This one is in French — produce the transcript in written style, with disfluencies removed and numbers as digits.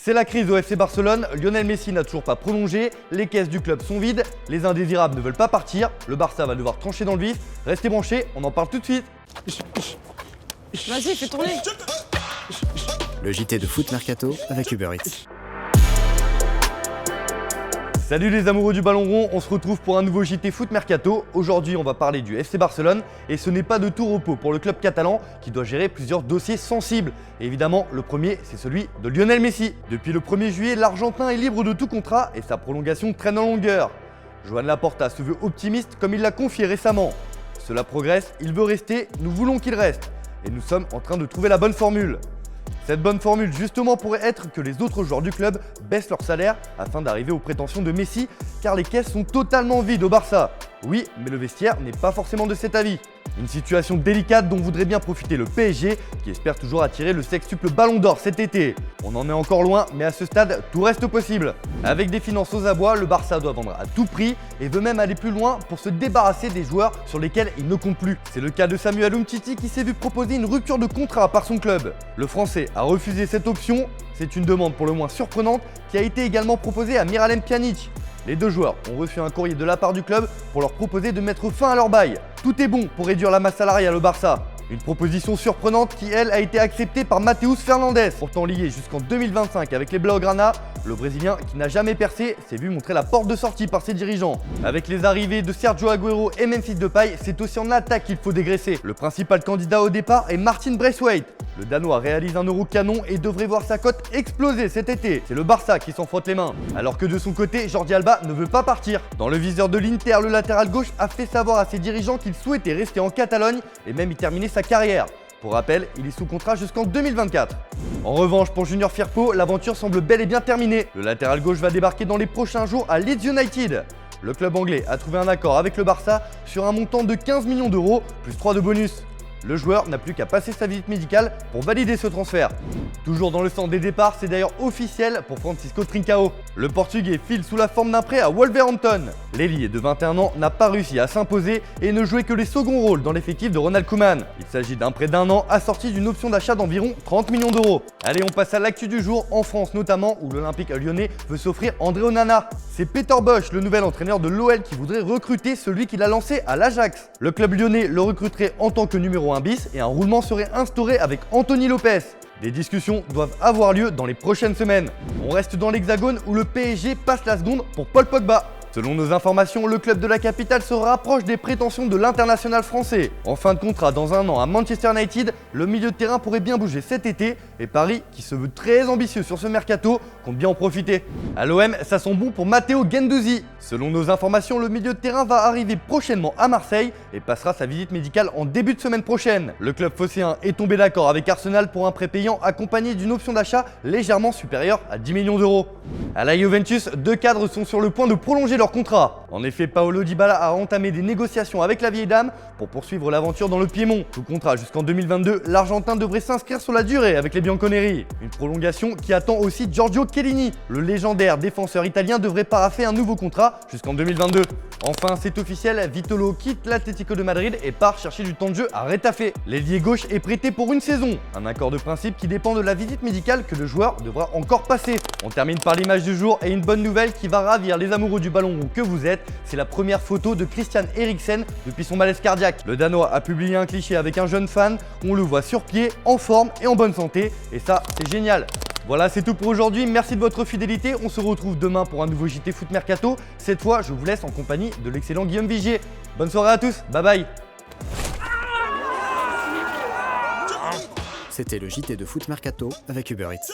C'est la crise au FC Barcelone, Lionel Messi n'a toujours pas prolongé, les caisses du club sont vides, les indésirables ne veulent pas partir, le Barça va devoir trancher dans le vif. Restez branchés, on en parle tout de suite. Vas-y, fais tourner. Le JT de Foot Mercato avec Uber Eats. Salut les amoureux du ballon rond, on se retrouve pour un nouveau JT Foot Mercato. Aujourd'hui on va parler du FC Barcelone et ce n'est pas de tout repos pour le club catalan qui doit gérer plusieurs dossiers sensibles. Et évidemment le premier c'est celui de Lionel Messi. Depuis le 1er juillet, l'Argentin est libre de tout contrat et sa prolongation traîne en longueur. Joan Laporta se veut optimiste comme il l'a confié récemment. Cela progresse, il veut rester, nous voulons qu'il reste. Et nous sommes en train de trouver la bonne formule. Cette bonne formule justement pourrait être que les autres joueurs du club baissent leur salaire afin d'arriver aux prétentions de Messi car les caisses sont totalement vides au Barça. Oui, mais le vestiaire n'est pas forcément de cet avis. Une situation délicate dont voudrait bien profiter le PSG qui espère toujours attirer le sextuple Ballon d'Or cet été. On en est encore loin mais à ce stade tout reste possible. Avec des finances aux abois, le Barça doit vendre à tout prix et veut même aller plus loin pour se débarrasser des joueurs sur lesquels il ne compte plus. C'est le cas de Samuel Umtiti qui s'est vu proposer une rupture de contrat par son club. Le Français a refusé cette option, c'est une demande pour le moins surprenante qui a été également proposée à Miralem Pjanic. Les deux joueurs ont reçu un courrier de la part du club pour leur proposer de mettre fin à leur bail. Tout est bon pour réduire la masse salariale au Barça. Une proposition surprenante qui, elle, a été acceptée par Matheus Fernandes. Pourtant lié jusqu'en 2025 avec les Blaugrana, le Brésilien qui n'a jamais percé s'est vu montrer la porte de sortie par ses dirigeants. Avec les arrivées de Sergio Agüero et Memphis Depay, c'est aussi en attaque qu'il faut dégraisser. Le principal candidat au départ est Martin Braithwaite. Le Danois réalise un euro canon et devrait voir sa cote exploser cet été. C'est le Barça qui s'en frotte les mains. Alors que de son côté, Jordi Alba ne veut pas partir. Dans le viseur de l'Inter, le latéral gauche a fait savoir à ses dirigeants qu'il souhaitait rester en Catalogne et même y terminer sa carrière. Pour rappel, il est sous contrat jusqu'en 2024. En revanche, pour Junior Firpo, l'aventure semble bel et bien terminée. Le latéral gauche va débarquer dans les prochains jours à Leeds United. Le club anglais a trouvé un accord avec le Barça sur un montant de 15 millions d'euros plus 3 de bonus. Le joueur n'a plus qu'à passer sa visite médicale pour valider ce transfert. Toujours dans le sens des départs, c'est d'ailleurs officiel pour Francisco Trincao. Le Portugais file sous la forme d'un prêt à Wolverhampton. L'ailier de 21 ans n'a pas réussi à s'imposer et ne jouait que les seconds rôles dans l'effectif de Ronald Koeman. Il s'agit d'un prêt d'1 an assorti d'une option d'achat d'environ 30 millions d'euros. Allez, on passe à l'actu du jour, en France notamment, où l'Olympique lyonnais veut s'offrir André Onana. C'est Peter Bosz, le nouvel entraîneur de l'OL, qui voudrait recruter celui qu'il a lancé à l'Ajax. Le club lyonnais le recruterait en tant que numéro 1 bis et un roulement serait instauré avec Anthony Lopez. Des discussions doivent avoir lieu dans les prochaines semaines. On reste dans l'Hexagone où le PSG passe la seconde pour Paul Pogba. Selon nos informations, le club de la capitale se rapproche des prétentions de l'international français. En fin de contrat dans 1 an à Manchester United, le milieu de terrain pourrait bien bouger cet été et Paris, qui se veut très ambitieux sur ce mercato, compte bien en profiter. À l'OM, ça sent bon pour Matteo Guendouzi. Selon nos informations, le milieu de terrain va arriver prochainement à Marseille et passera sa visite médicale en début de semaine prochaine. Le club phocéen est tombé d'accord avec Arsenal pour un prêt payant accompagné d'une option d'achat légèrement supérieure à 10 millions d'euros. À la Juventus, 2 cadres sont sur le point de prolonger leur contrat. En effet, Paolo Dybala a entamé des négociations avec la vieille dame pour poursuivre l'aventure dans le Piémont. Sous contrat jusqu'en 2022, l'Argentin devrait s'inscrire sur la durée avec les Bianconeri. Une prolongation qui attend aussi Giorgio Chiellini. Le légendaire défenseur italien devrait paraffer un nouveau contrat jusqu'en 2022. Enfin, c'est officiel, Vitolo quitte l'Atlético de Madrid et part chercher du temps de jeu à Retafe. L'ailier gauche est prêté pour une saison. Un accord de principe qui dépend de la visite médicale que le joueur devra encore passer. On termine par l'image du jour et une bonne nouvelle qui va ravir les amoureux du ballon rond que vous êtes. C'est la première photo de Christian Eriksen depuis son malaise cardiaque. Le Danois a publié un cliché avec un jeune fan où on le voit sur pied, en forme et en bonne santé. Et ça, c'est génial. Voilà, c'est tout pour aujourd'hui. Merci de votre fidélité. On se retrouve demain pour un nouveau JT Foot Mercato. Cette fois, je vous laisse en compagnie de l'excellent Guillaume Vigier. Bonne soirée à tous. Bye bye. C'était le JT de Foot Mercato avec Uber Eats.